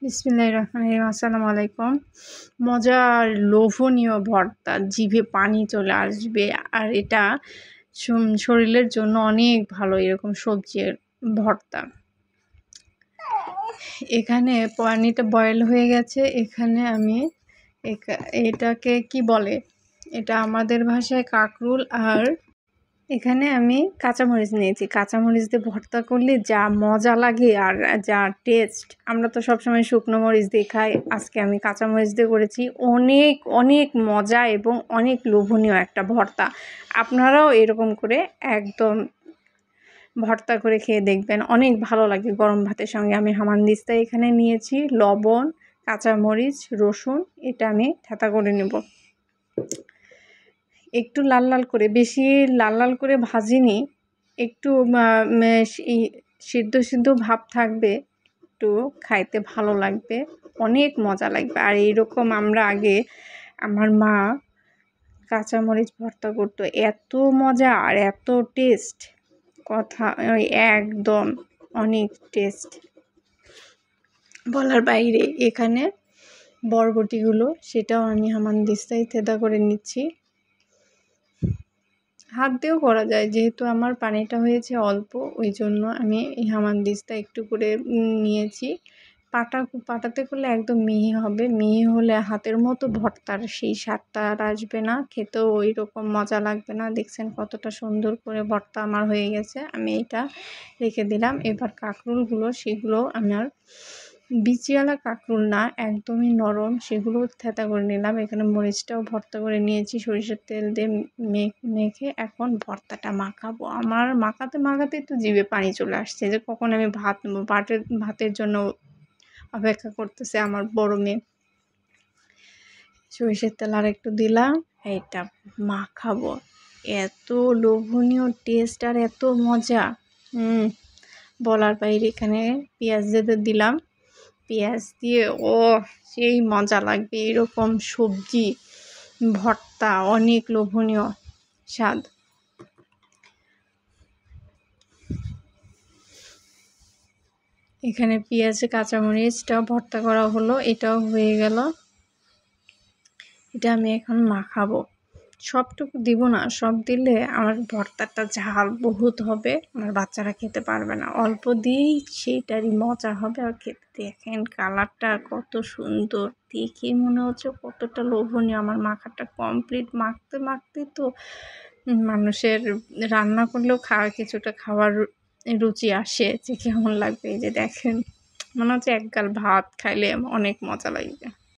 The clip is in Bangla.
বিসমিল্লাহির রহমানির রহিম। আসসালামু আলাইকুম। মজার লোভনীয় ভর্তা, জিভে পানি চলে আসবে। আর এটা শরীরের জন্য অনেক ভালো এরকম সবজির ভর্তা। এখানে পানিটা বয়েল হয়ে গেছে। এখানে আমি এটাকে কি বলে, এটা আমাদের ভাষায় কাঁকরুল। আর এখানে আমি কাঁচামরিচ নিয়েছি। কাঁচামরিচ দিয়ে ভর্তা করলে যা মজা লাগে আর যা টেস্ট, আমরা তো সবসময় শুকনো মরিচ দিয়ে খাই, আজকে আমি কাঁচামরিচ দিয়ে করেছি। অনেক অনেক মজা এবং অনেক লোভনীয় একটা ভর্তা। আপনারাও এরকম করে একদম ভর্তা করে খেয়ে দেখবেন, অনেক ভালো লাগে গরম ভাতের সঙ্গে। আমি হামানদিস্তা এখানে নিয়েছি, লবণ, কাঁচামরিচ, রসুন, এটা আমি থেঁতা করে নেব। একটু লাল লাল করে, বেশি লাল লাল করে ভাজিনি, একটু সিদ্ধ সিদ্ধ ভাব থাকবে, একটু খাইতে ভালো লাগবে, অনেক মজা লাগবে। আর এইরকম আমরা আগে, আমার মা কাঁচামরিচ ভর্তা করতো, এত মজা আর এত টেস্ট, কথা একদম অনেক টেস্ট বলার বাইরে। এখানে বরবটিগুলো, সেটাও আমি হামানদিস্তায় থেঁতা করে নিচ্ছি। হাত দিয়েও করা যায়, যেহেতু আমার পানিটা হয়েছে অল্প, ওই জন্য আমি এই হামানদিস্তা একটু করে নিয়েছি। পাটাতে করলে একদম মিহি হবে, মিহি হলে হাতের মতো ভর্তার সেই স্বাদটা আর আসবে না, খেতেও ওই রকম মজা লাগবে না। দেখছেন কতটা সুন্দর করে ভর্তা আমার হয়ে গেছে। আমি এটা রেখে দিলাম। এবার কাঁকরুলগুলো, সেগুলো আমার বিচিওয়ালা কাঁকরুল না, একদমই নরম, সেগুলো থেঁতা করে নিলাম। এখানে মরিচটাও ভর্তা করে নিয়েছি, সরিষার তেল দিয়ে মেখে এখন ভর্তাটা মাখাবো। আমার মাখাতে তো জিভে পানি চলে আসছে, যে কখন আমি ভাতের জন্য অপেক্ষা করতেছে আমার বড় মেয়ে। সরিষার তেল আর একটু দিলাম, এইটা মাখাবো। এত লোভনীয় টেস্ট আর এত মজা, বলার বাইরে। এখানে পেঁয়াজ দিলাম, পেঁয়াজ দিয়ে সেই মজা লাগবে। এরকম সবজি ভর্তা অনেক লোভনীয় স্বাদ। এখানে পেঁয়াজ কাঁচামরিচটাও ভর্তা করা হলো, এটাও হয়ে গেল। এটা আমি এখন মাখাবো। সবটুকু দিব না, সব দিলে আমার ভর্তাটা ঝাল বহুত হবে, আমার বাচ্চারা খেতে পারবে না। অল্প দিয়েই সেইটারই মজা হবে। আর খেতে দেখেন কালারটা কত সুন্দর, দেখে মনে হচ্ছে কতটা লোভনীয়। আমার মাখাটা কমপ্লিট। মাখতে মাখতে তো মানুষের রান্না করলেও কিছুটা খাওয়ার রুচি আসে, যে কেমন লাগবে। এই যে দেখেন, মনে হচ্ছে এক গাল ভাত খাইলে অনেক মজা লাগবে।